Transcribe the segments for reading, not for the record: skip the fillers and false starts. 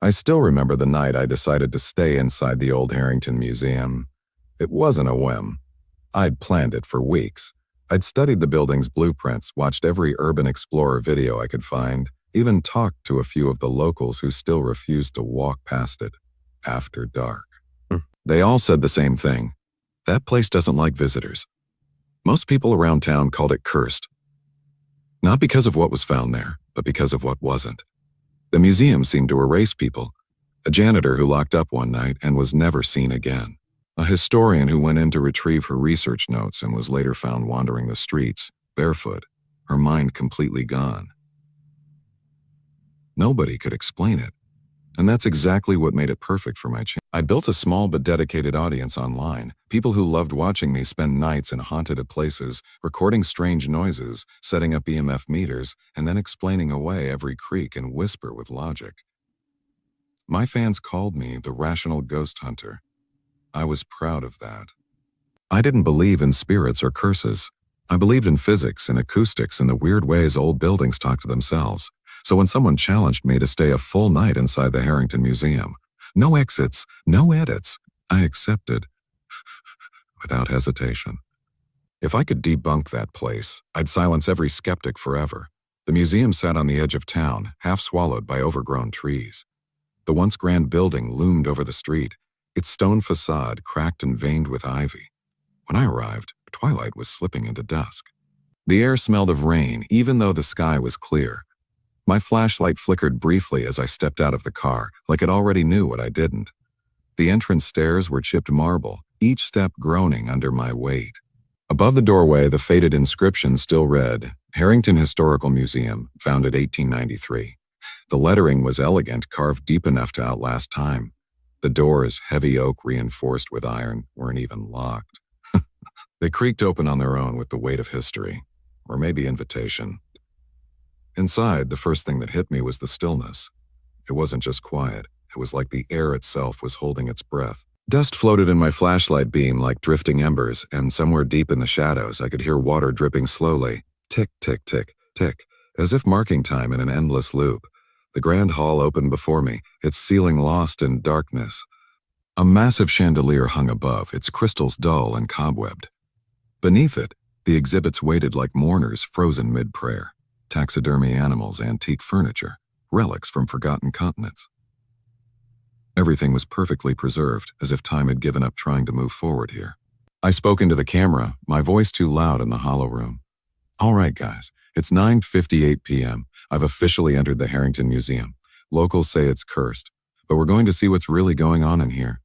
I still remember the night I decided to stay inside the old Harrington Museum. It wasn't a whim. I'd planned it for weeks. I'd studied the building's blueprints, watched every urban explorer video I could find, even talked to a few of the locals who still refused to walk past it after dark. They all said the same thing. That place doesn't like visitors. Most people around town called it cursed. Not because of what was found there, but because of what wasn't. The museum seemed to erase people. A janitor who locked up one night and was never seen again. A historian who went in to retrieve her research notes and was later found wandering the streets, barefoot, her mind completely gone. Nobody could explain it. And that's exactly what made it perfect for my channel. I built a small but dedicated audience online, people who loved watching me spend nights in haunted places, recording strange noises, setting up EMF meters, and then explaining away every creak and whisper with logic. My fans called me the rational ghost hunter. I was proud of that. I didn't believe in spirits or curses. I believed in physics and acoustics and the weird ways old buildings talk to themselves. So when someone challenged me to stay a full night inside the Harrington Museum, no exits, no edits, I accepted without hesitation. If I could debunk that place, I'd silence every skeptic forever. The museum sat on the edge of town, half swallowed by overgrown trees. The once grand building loomed over the street, its stone facade cracked and veined with ivy. When I arrived, twilight was slipping into dusk. The air smelled of rain, even though the sky was clear. My flashlight flickered briefly as I stepped out of the car, like it already knew what I didn't. The entrance stairs were chipped marble, each step groaning under my weight. Above the doorway, the faded inscription still read, Harrington Historical Museum, founded 1893. The lettering was elegant, carved deep enough to outlast time. The doors, heavy oak reinforced with iron, weren't even locked. They creaked open on their own with the weight of history, or maybe invitation. Inside, the first thing that hit me was the stillness. It wasn't just quiet. It was like the air itself was holding its breath. Dust floated in my flashlight beam like drifting embers, and somewhere deep in the shadows, I could hear water dripping slowly. Tick, tick, tick, tick, as if marking time in an endless loop. The grand hall opened before me, its ceiling lost in darkness. A massive chandelier hung above, its crystals dull and cobwebbed. Beneath it, the exhibits waited like mourners frozen mid-prayer. Taxidermy animals, antique furniture, relics from forgotten continents. Everything was perfectly preserved, as if time had given up trying to move forward here. I spoke into the camera, my voice too loud in the hollow room. All right, guys, it's 9:58 p.m. I've officially entered the Harrington Museum. Locals say it's cursed, but we're going to see what's really going on in here.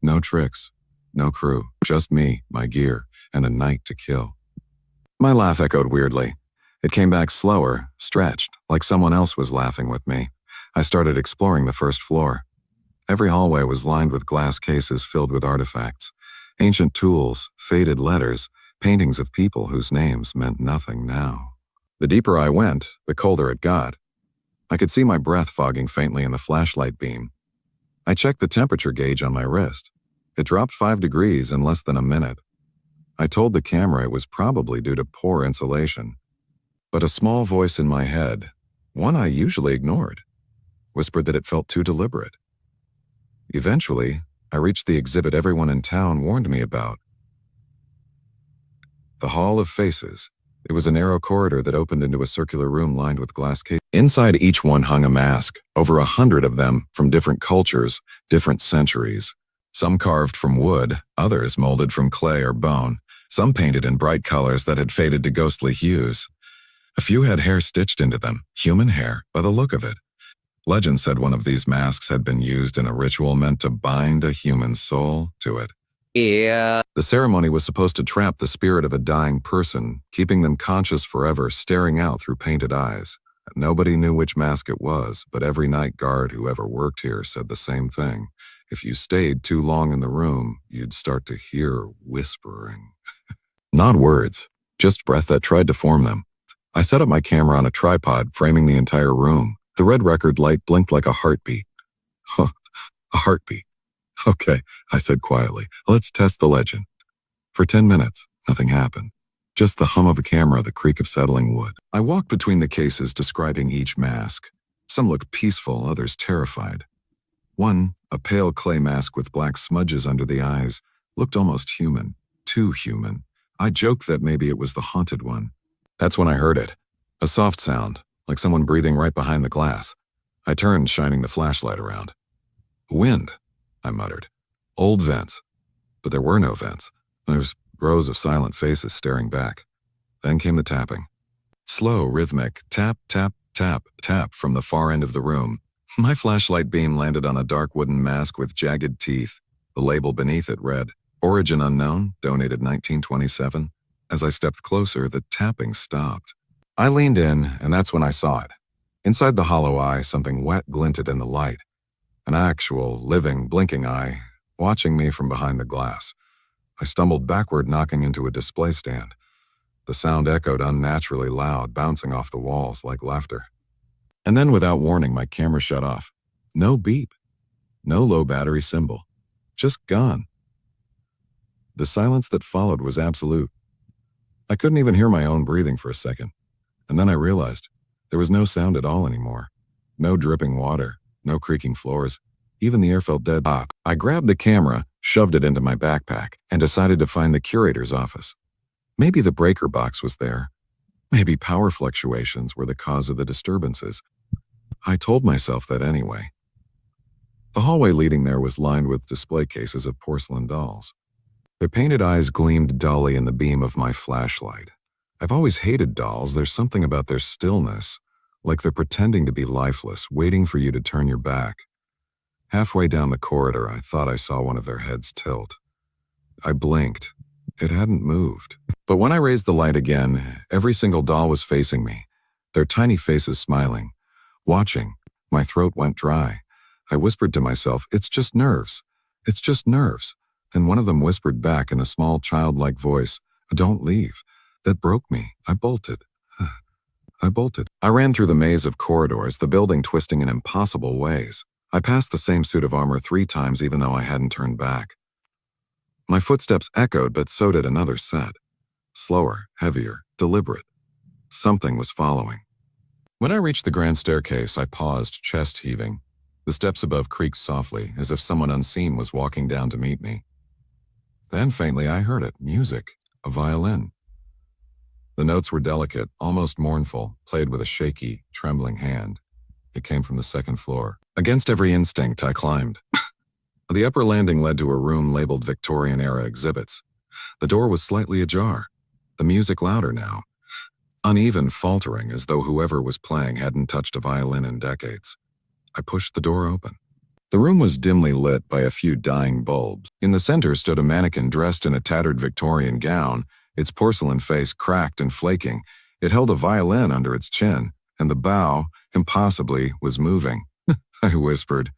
No tricks, no crew, just me, my gear, and a night to kill. My laugh echoed weirdly. It came back slower, stretched, like someone else was laughing with me. I started exploring the first floor. Every hallway was lined with glass cases filled with artifacts, ancient tools, faded letters, paintings of people whose names meant nothing now. The deeper I went, the colder it got. I could see my breath fogging faintly in the flashlight beam. I checked the temperature gauge on my wrist. It dropped 5 degrees in less than a minute. I told the camera it was probably due to poor insulation. But a small voice in my head, one I usually ignored, whispered that it felt too deliberate. Eventually, I reached the exhibit everyone in town warned me about. The Hall of Faces. It was a narrow corridor that opened into a circular room lined with glass cases. Inside each one hung a mask, over 100 of them, from different cultures, different centuries. Some carved from wood, others molded from clay or bone, some painted in bright colors that had faded to ghostly hues. A few had hair stitched into them, human hair, by the look of it. Legend said one of these masks had been used in a ritual meant to bind a human soul to it. Yeah. The ceremony was supposed to trap the spirit of a dying person, keeping them conscious forever, staring out through painted eyes. Nobody knew which mask it was, but every night guard who ever worked here said the same thing. If you stayed too long in the room, you'd start to hear whispering. Not words, just breath that tried to form them. I set up my camera on a tripod, framing the entire room. The red record light blinked like a heartbeat. Huh, a heartbeat. Okay, I said quietly, let's test the legend. For 10 minutes, nothing happened. Just the hum of the camera, the creak of settling wood. I walked between the cases, describing each mask. Some looked peaceful, others terrified. One, a pale clay mask with black smudges under the eyes, looked almost human. Too human. I joked that maybe it was the haunted one. That's when I heard it. A soft sound, like someone breathing right behind the glass. I turned, shining the flashlight around. Wind, I muttered. Old vents. But there were no vents. There was rows of silent faces staring back. Then came the tapping. Slow, rhythmic, tap, tap, tap, tap from the far end of the room. My flashlight beam landed on a dark wooden mask with jagged teeth. The label beneath it read, Origin Unknown, donated 1927. As I stepped closer, the tapping stopped. I leaned in, and that's when I saw it. Inside the hollow eye, something wet glinted in the light. An actual, living, blinking eye, watching me from behind the glass. I stumbled backward, knocking into a display stand. The sound echoed unnaturally loud, bouncing off the walls like laughter. And then, without warning, my camera shut off. No beep. No low battery symbol. Just gone. The silence that followed was absolute. I couldn't even hear my own breathing for a second. And then I realized there was no sound at all anymore. No dripping water, no creaking floors. Even the air felt dead. I grabbed the camera, shoved it into my backpack, and decided to find the curator's office. Maybe the breaker box was there. Maybe power fluctuations were the cause of the disturbances. I told myself that anyway. The hallway leading there was lined with display cases of porcelain dolls. Their painted eyes gleamed dully in the beam of my flashlight. I've always hated dolls. There's something about their stillness, like they're pretending to be lifeless, waiting for you to turn your back. Halfway down the corridor, I thought I saw one of their heads tilt. I blinked. It hadn't moved. But when I raised the light again, every single doll was facing me, their tiny faces smiling. Watching, my throat went dry. I whispered to myself, it's just nerves. It's just nerves. Then one of them whispered back in a small childlike voice, don't leave. That broke me. I bolted. I bolted. I ran through the maze of corridors, the building twisting in impossible ways. I passed the same suit of armor 3 times even though I hadn't turned back. My footsteps echoed, but so did another set. Slower, heavier, deliberate. Something was following. When I reached the grand staircase, I paused, chest heaving. The steps above creaked softly, as if someone unseen was walking down to meet me. Then faintly I heard it, music, a violin. The notes were delicate, almost mournful, played with a shaky, trembling hand. It came from the second floor. Against every instinct, I climbed. The upper landing led to a room labeled Victorian-era exhibits. The door was slightly ajar, the music louder now, uneven, faltering, as though whoever was playing hadn't touched a violin in decades. I pushed the door open. The room was dimly lit by a few dying bulbs. In the center stood a mannequin dressed in a tattered Victorian gown, its porcelain face cracked and flaking. It held a violin under its chin, and the bow, impossibly, was moving. I whispered,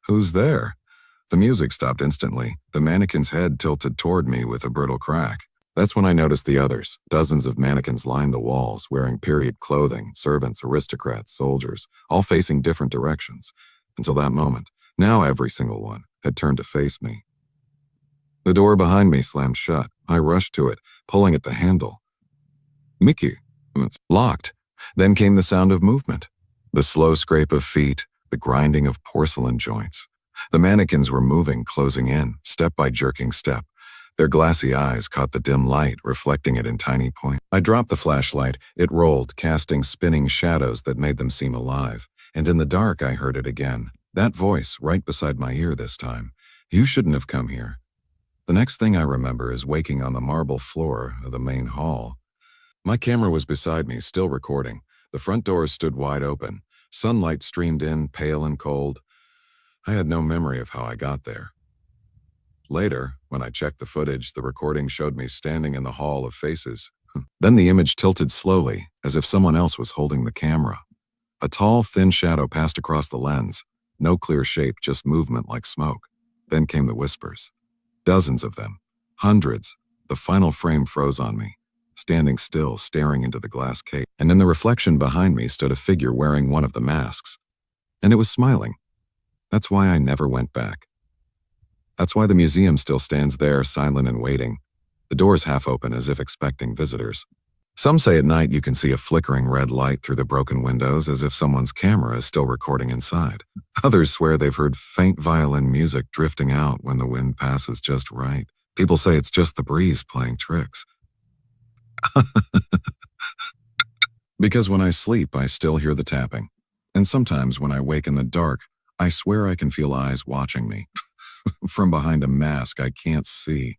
"Who's there?" The music stopped instantly. The mannequin's head tilted toward me with a brittle crack. That's when I noticed the others. Dozens of mannequins lined the walls, wearing period clothing, servants, aristocrats, soldiers, all facing different directions. Until that moment, now every single one had turned to face me. The door behind me slammed shut. I rushed to it, pulling at the handle. Mickey. It's locked. Then came the sound of movement. The slow scrape of feet, the grinding of porcelain joints. The mannequins were moving, closing in, step by jerking step. Their glassy eyes caught the dim light, reflecting it in tiny points. I dropped the flashlight. It rolled, casting spinning shadows that made them seem alive. And in the dark, I heard it again. That voice, right beside my ear this time. You shouldn't have come here. The next thing I remember is waking on the marble floor of the main hall. My camera was beside me, still recording. The front doors stood wide open. Sunlight streamed in, pale and cold. I had no memory of how I got there. Later, when I checked the footage, the recording showed me standing in the hall of faces. Then the image tilted slowly, as if someone else was holding the camera. A tall, thin shadow passed across the lens. No clear shape, just movement like smoke. Then came the whispers. Dozens of them. Hundreds. The final frame froze on me, standing still, staring into the glass case. And in the reflection behind me stood a figure wearing one of the masks. And it was smiling. That's why I never went back. That's why the museum still stands there, silent and waiting, the doors half open as if expecting visitors. Some say at night you can see a flickering red light through the broken windows as if someone's camera is still recording inside. Others swear they've heard faint violin music drifting out when the wind passes just right. People say it's just the breeze playing tricks. Because when I sleep, I still hear the tapping. And sometimes when I wake in the dark, I swear I can feel eyes watching me from behind a mask I can't see.